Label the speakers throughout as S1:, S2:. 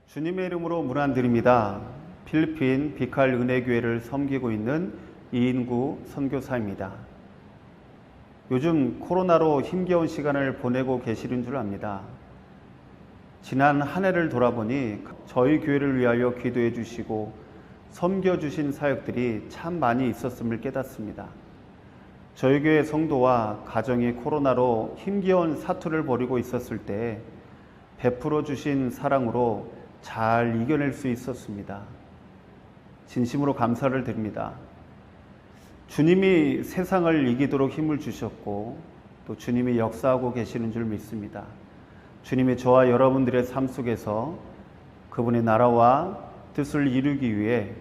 S1: 주님의 이름으로 문안드립니다. 필리핀 비칼 은혜교회를 섬기고 있는 이인구 선교사입니다. 요즘 코로나로 힘겨운 시간을 보내고 계시는 줄 압니다. 지난 한 해를 돌아보니 저희 교회를 위하여 기도해 주시고 섬겨주신 사역들이 참 많이 있었음을 깨닫습니다. 저희 교회 성도와 가정이 코로나로 힘겨운 사투를 벌이고 있었을 때 베풀어 주신 사랑으로 잘 이겨낼 수 있었습니다. 진심으로 감사를 드립니다. 주님이 세상을 이기도록 힘을 주셨고 또 주님이 역사하고 계시는 줄 믿습니다. 주님이 저와 여러분들의 삶 속에서 그분의 나라와 뜻을 이루기 위해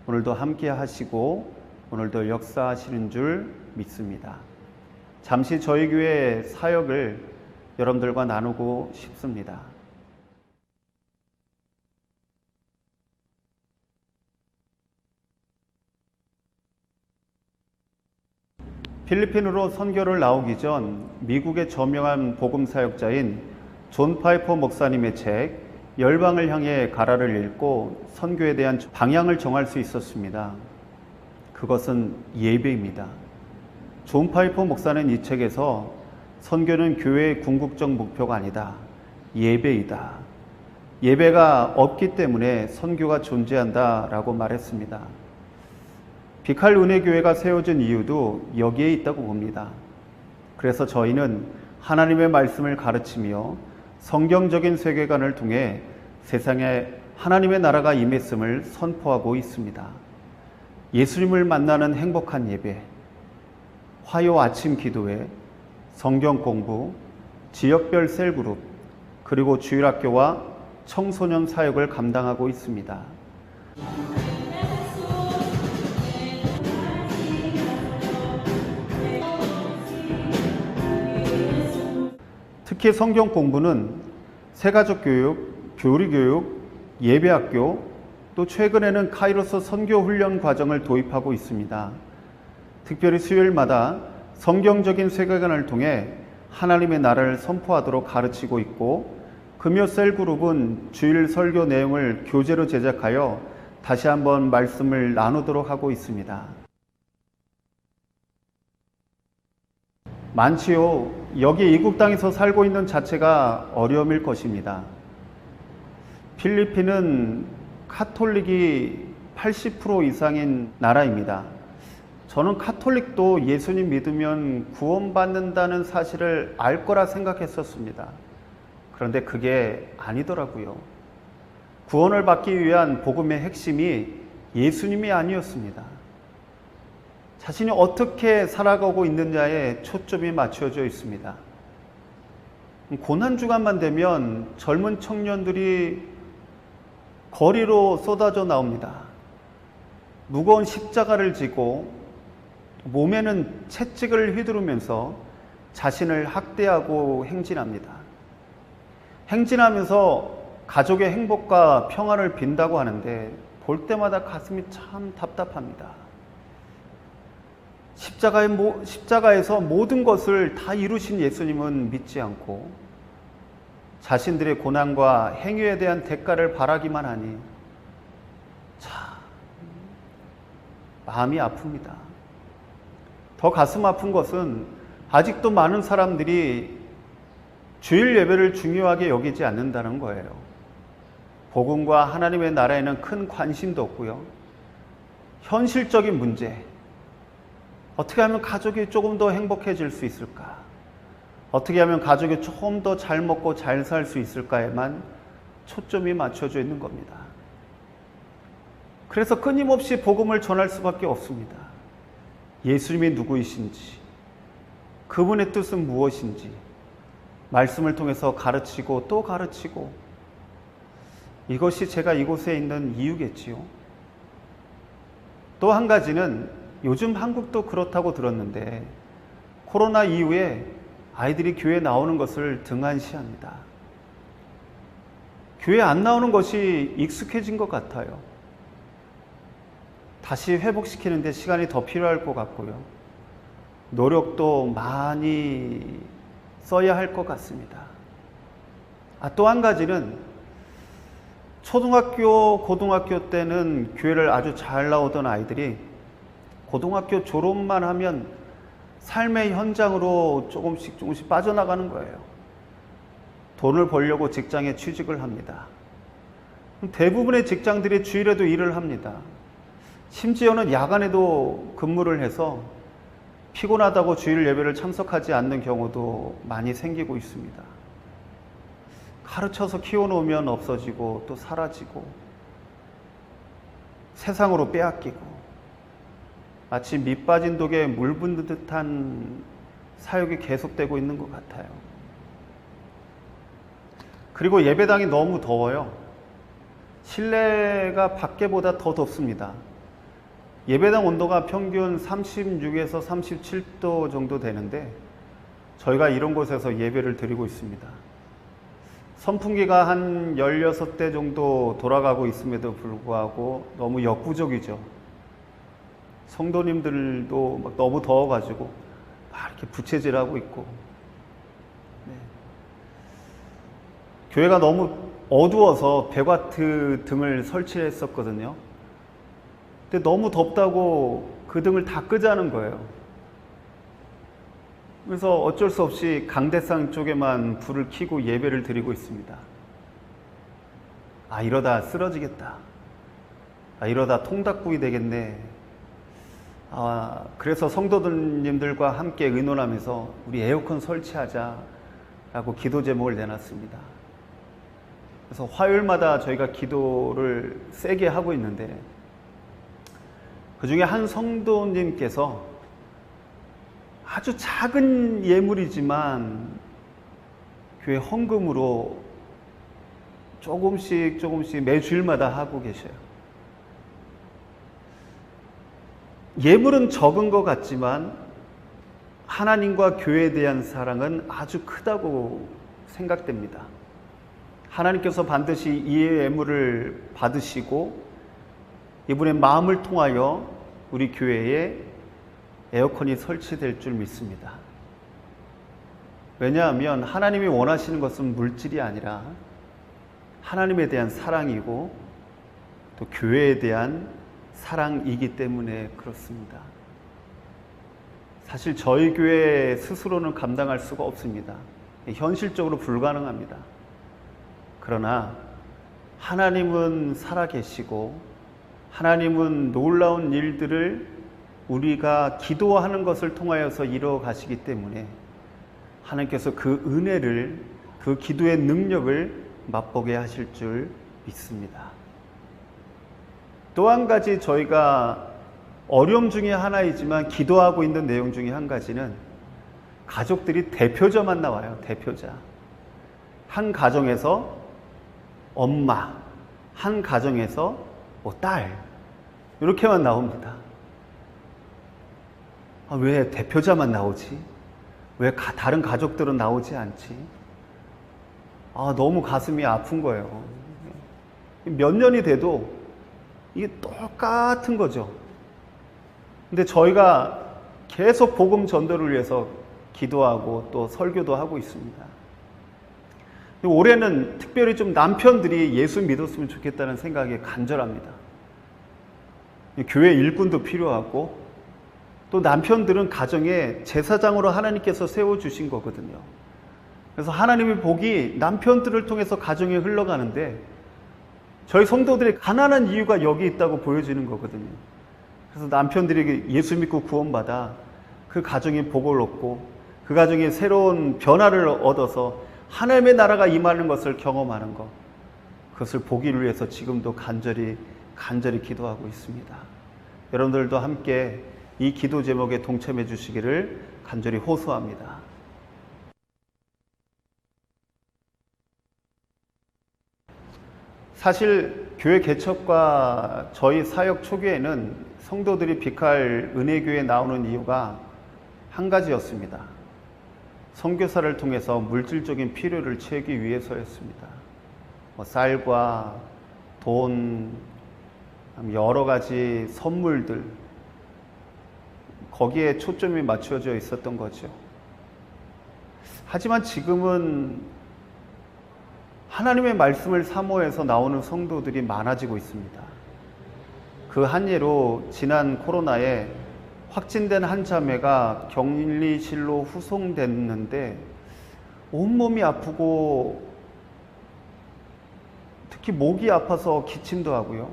S1: 오늘도 함께 하시고 오늘도 역사하시는 줄 믿습니다. 잠시 저희 교회 사역을 여러분들과 나누고 싶습니다. 필리핀으로 선교를 나오기 전 미국의 저명한 복음 사역자인 존 파이퍼 목사님의 책 열방을 향해 가라를 읽고 선교에 대한 방향을 정할 수 있었습니다. 그것은 예배입니다. 존 파이퍼 목사는 이 책에서 선교는 교회의 궁극적 목표가 아니다. 예배이다. 예배가 없기 때문에 선교가 존재한다라고 말했습니다. 비칼 은혜교회가 세워진 이유도 여기에 있다고 봅니다. 그래서 저희는 하나님의 말씀을 가르치며 성경적인 세계관을 통해 세상에 하나님의 나라가 임했음을 선포하고 있습니다. 예수님을 만나는 행복한 예배, 화요 아침 기도회, 성경 공부, 지역별 셀그룹, 그리고 주일학교와 청소년 사역을 감당하고 있습니다. 특히 성경 공부는 새가족 교육, 교리 교육, 예배학교, 또 최근에는 카이로스 선교 훈련 과정을 도입하고 있습니다. 특별히 수요일마다 성경적인 세계관을 통해 하나님의 나라를 선포하도록 가르치고 있고, 금요 셀그룹은 주일 설교 내용을 교재로 제작하여 다시 한번 말씀을 나누도록 하고 있습니다. 많지요. 여기 이국 땅에서 살고 있는 자체가 어려움일 것입니다. 필리핀은 카톨릭이 80% 이상인 나라입니다. 저는 카톨릭도 예수님 믿으면 구원받는다는 사실을 알 거라 생각했었습니다. 그런데 그게 아니더라고요. 구원을 받기 위한 복음의 핵심이 예수님이 아니었습니다. 자신이 어떻게 살아가고 있느냐에 초점이 맞춰져 있습니다. 고난주간만 되면 젊은 청년들이 거리로 쏟아져 나옵니다. 무거운 십자가를 지고 몸에는 채찍을 휘두르면서 자신을 학대하고 행진합니다. 행진하면서 가족의 행복과 평안을 빈다고 하는데 볼 때마다 가슴이 참 답답합니다. 십자가에서 모든 것을 다 이루신 예수님은 믿지 않고 자신들의 고난과 행위에 대한 대가를 바라기만 하니 참 마음이 아픕니다. 더 가슴 아픈 것은 아직도 많은 사람들이 주일 예배를 중요하게 여기지 않는다는 거예요. 복음과 하나님의 나라에는 큰 관심도 없고요. 현실적인 문제, 어떻게 하면 가족이 조금 더 행복해질 수 있을까? 어떻게 하면 가족이 조금 더 잘 먹고 잘 살 수 있을까에만 초점이 맞춰져 있는 겁니다. 그래서 끊임없이 복음을 전할 수밖에 없습니다. 예수님이 누구이신지, 그분의 뜻은 무엇인지 말씀을 통해서 가르치고 또 가르치고, 이것이 제가 이곳에 있는 이유겠지요. 또 한 가지는 요즘 한국도 그렇다고 들었는데 코로나 이후에 아이들이 교회 나오는 것을 등한시합니다. 교회 안 나오는 것이 익숙해진 것 같아요. 다시 회복시키는 데 시간이 더 필요할 것 같고요. 노력도 많이 써야 할 것 같습니다. 또 한 가지는 초등학교, 고등학교 때는 교회를 아주 잘 나오던 아이들이 고등학교 졸업만 하면 삶의 현장으로 조금씩 빠져나가는 거예요. 돈을 벌려고 직장에 취직을 합니다. 대부분의 직장들이 주일에도 일을 합니다. 심지어는 야간에도 근무를 해서 피곤하다고 주일 예배를 참석하지 않는 경우도 많이 생기고 있습니다. 가르쳐서 키워놓으면 없어지고 또 사라지고 세상으로 빼앗기고 마치 밑 빠진 독에 물 붓는 듯한 사역이 계속되고 있는 것 같아요. 그리고 예배당이 너무 더워요. 실내가 밖에보다 더 덥습니다. 예배당 온도가 평균 36에서 37도 정도 되는데 저희가 이런 곳에서 예배를 드리고 있습니다. 선풍기가 한 16대 정도 돌아가고 있음에도 불구하고 너무 역부족이죠. 성도님들도 막 너무 더워가지고 막 이렇게 부채질하고 있고, 네. 교회가 너무 어두워서 백와트 등을 설치했었거든요. 근데 너무 덥다고 그 등을 다 끄자는 거예요. 그래서 어쩔 수 없이 강대상 쪽에만 불을 켜고 예배를 드리고 있습니다. 아, 이러다 쓰러지겠다. 아, 이러다 통닭구이 되겠네. 아, 그래서 성도님들과 함께 의논하면서 우리 에어컨 설치하자라고 기도 제목을 내놨습니다. 그래서 화요일마다 저희가 기도를 세게 하고 있는데 그 중에 한 성도님께서 아주 작은 예물이지만 교회 헌금으로 조금씩 매주일마다 하고 계셔요. 예물은 적은 것 같지만 하나님과 교회에 대한 사랑은 아주 크다고 생각됩니다. 하나님께서 반드시 이 예물을 받으시고 이분의 마음을 통하여 우리 교회에 에어컨이 설치될 줄 믿습니다. 왜냐하면 하나님이 원하시는 것은 물질이 아니라 하나님에 대한 사랑이고 또 교회에 대한 사랑이기 때문에 그렇습니다. 사실 저희 교회 스스로는 감당할 수가 없습니다. 현실적으로 불가능합니다. 그러나 하나님은 살아계시고 하나님은 놀라운 일들을 우리가 기도하는 것을 통하여서 이루어 가시기 때문에 하나님께서 그 은혜를, 그 기도의 능력을 맛보게 하실 줄 믿습니다. 또 한 가지 저희가 어려움 중에 하나이지만 기도하고 있는 내용 중에 한 가지는 가족들이 대표자만 나와요. 대표자. 한 가정에서 엄마, 한 가정에서 딸, 이렇게만 나옵니다. 아, 왜 대표자만 나오지? 왜 다른 가족들은 나오지 않지? 아, 너무 가슴이 아픈 거예요. 몇 년이 돼도 이게 똑같은 거죠. 근데 저희가 계속 복음 전도를 위해서 기도하고 또 설교도 하고 있습니다. 올해는 특별히 좀 남편들이 예수 믿었으면 좋겠다는 생각이 간절합니다. 교회 일꾼도 필요하고 또 남편들은 가정에 제사장으로 하나님께서 세워주신 거거든요. 그래서 하나님의 복이 남편들을 통해서 가정에 흘러가는데 저희 성도들이 가난한 이유가 여기 있다고 보여지는 거거든요. 그래서 남편들이 예수 믿고 구원받아 그 가정이 복을 얻고 그 가정이 새로운 변화를 얻어서 하나님의 나라가 임하는 것을 경험하는 것, 그것을 보기를 위해서 지금도 간절히 기도하고 있습니다. 여러분들도 함께 이 기도 제목에 동참해 주시기를 간절히 호소합니다. 사실 교회 개척과 저희 사역 초기에는 성도들이 빅할 은혜교회에 나오는 이유가 한 가지였습니다. 선교사를 통해서 물질적인 필요를 채우기 위해서였습니다. 쌀과 돈, 여러 가지 선물들, 거기에 초점이 맞춰져 있었던 거죠. 하지만 지금은 하나님의 말씀을 사모해서 나오는 성도들이 많아지고 있습니다. 그 한 예로 지난 코로나에 확진된 한 자매가 격리실로 후송됐는데 온몸이 아프고 특히 목이 아파서 기침도 하고요.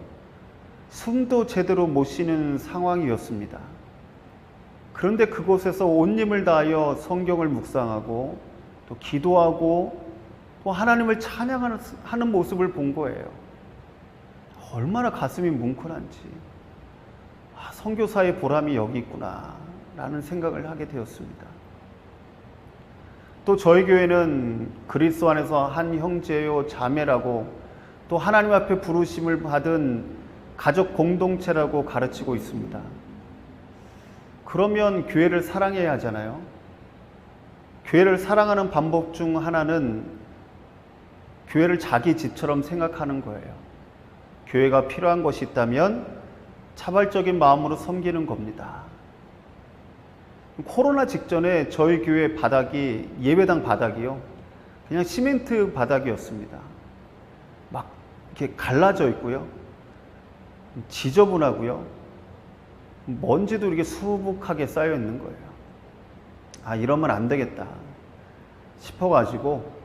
S1: 숨도 제대로 못 쉬는 상황이었습니다. 그런데 그곳에서 온 힘을 다하여 성경을 묵상하고 또 기도하고 또 하나님을 찬양하는 모습을 본 거예요. 얼마나 가슴이 뭉클한지, 선교사의 보람이 여기 있구나 라는 생각을 하게 되었습니다. 또 저희 교회는 그리스도 안에서 한 형제요 자매라고 또 하나님 앞에 부르심을 받은 가족 공동체라고 가르치고 있습니다. 그러면 교회를 사랑해야 하잖아요. 교회를 사랑하는 방법 중 하나는 교회를 자기 집처럼 생각하는 거예요. 교회가 필요한 것이 있다면 자발적인 마음으로 섬기는 겁니다. 코로나 직전에 저희 교회 바닥이, 예배당 바닥이요, 그냥 시멘트 바닥이었습니다. 막 이렇게 갈라져 있고요, 지저분하고요, 먼지도 이렇게 수북하게 쌓여 있는 거예요. 이러면 안 되겠다 싶어가지고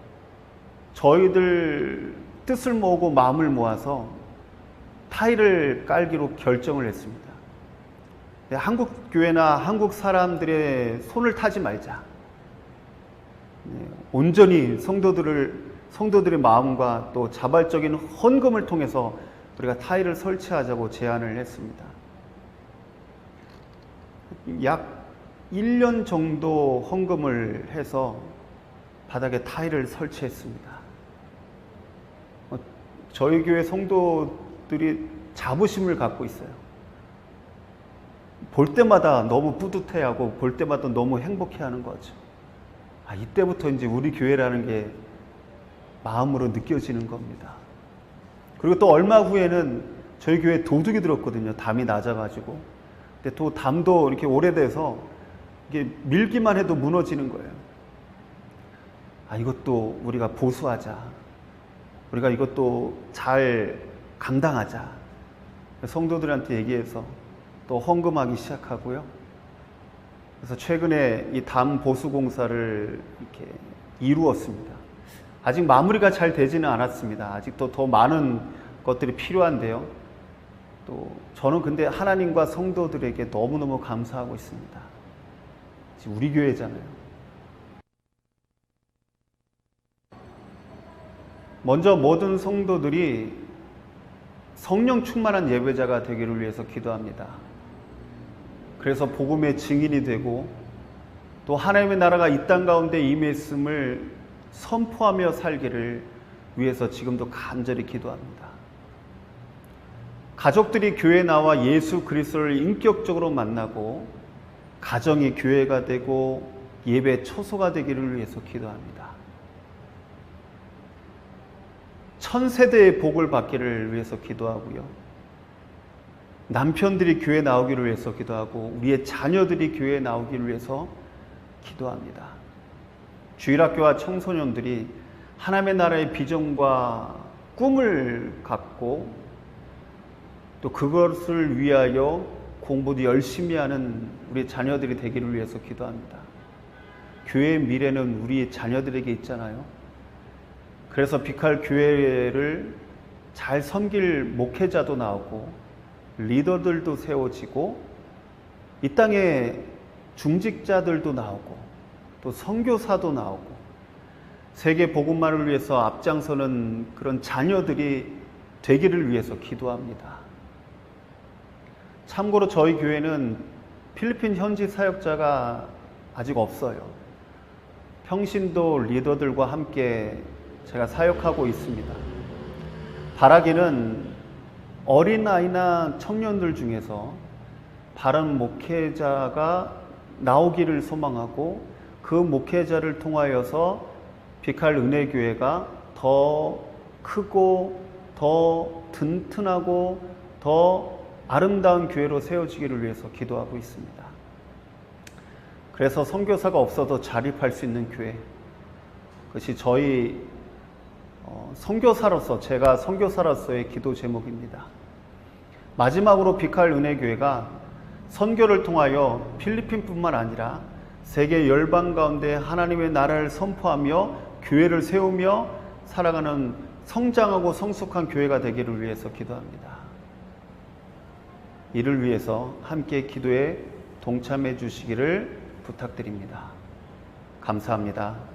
S1: 저희들 뜻을 모으고 마음을 모아서 타일을 깔기로 결정을 했습니다. 한국 교회나 한국 사람들의 손을 타지 말자. 온전히 성도들의 마음과 또 자발적인 헌금을 통해서 우리가 타일을 설치하자고 제안을 했습니다. 약 1년 정도 헌금을 해서 바닥에 타일을 설치했습니다. 저희 교회 성도들이 자부심을 갖고 있어요. 볼 때마다 너무 뿌듯해하고 볼 때마다 너무 행복해하는 거죠. 이때부터 이제 우리 교회라는 게 마음으로 느껴지는 겁니다. 그리고 또 얼마 후에는 저희 교회에 도둑이 들었거든요. 담이 낮아가지고. 근데 또 담도 이렇게 오래돼서 이게 밀기만 해도 무너지는 거예요. 이것도 우리가 보수하자. 우리가 이것도 잘 감당하자. 성도들한테 얘기해서 또 헌금하기 시작하고요. 그래서 최근에 이 담 보수 공사를 이렇게 이루었습니다. 아직 마무리가 잘 되지는 않았습니다. 아직도 더 많은 것들이 필요한데요. 또 저는 근데 하나님과 성도들에게 너무너무 감사하고 있습니다. 지금 우리 교회잖아요. 먼저 모든 성도들이 성령 충만한 예배자가 되기를 위해서 기도합니다. 그래서 복음의 증인이 되고 또 하나님의 나라가 이 땅 가운데 임했음을 선포하며 살기를 위해서 지금도 간절히 기도합니다. 가족들이 교회에 나와 예수 그리스도를 인격적으로 만나고 가정이 교회가 되고 예배 초소가 되기를 위해서 기도합니다. 천세대의 복을 받기를 위해서 기도하고요. 남편들이 교회에 나오기를 위해서 기도하고 우리의 자녀들이 교회에 나오기를 위해서 기도합니다. 주일학교와 청소년들이 하나님의 나라의 비전과 꿈을 갖고 또 그것을 위하여 공부도 열심히 하는 우리 자녀들이 되기를 위해서 기도합니다. 교회의 미래는 우리 자녀들에게 있잖아요. 그래서 비칼 교회를 잘 섬길 목회자도 나오고 리더들도 세워지고 이 땅에 중직자들도 나오고 또 선교사도 나오고 세계 복음만을 위해서 앞장서는 그런 자녀들이 되기를 위해서 기도합니다. 참고로 저희 교회는 필리핀 현지 사역자가 아직 없어요. 평신도 리더들과 함께 제가 사역하고 있습니다. 바라기는 어린아이나 청년들 중에서 바른 목회자가 나오기를 소망하고 그 목회자를 통하여서 비칼 은혜교회가 더 크고 더 튼튼하고 더 아름다운 교회로 세워지기를 위해서 기도하고 있습니다. 그래서 선교사가 없어도 자립할 수 있는 교회, 그것이 저희 선교사로서, 제가 선교사로서의 기도 제목입니다. 마지막으로 비칼 은혜교회가 선교를 통하여 필리핀뿐만 아니라 세계 열방 가운데 하나님의 나라를 선포하며 교회를 세우며 살아가는 성장하고 성숙한 교회가 되기를 위해서 기도합니다. 이를 위해서 함께 기도에 동참해 주시기를 부탁드립니다. 감사합니다.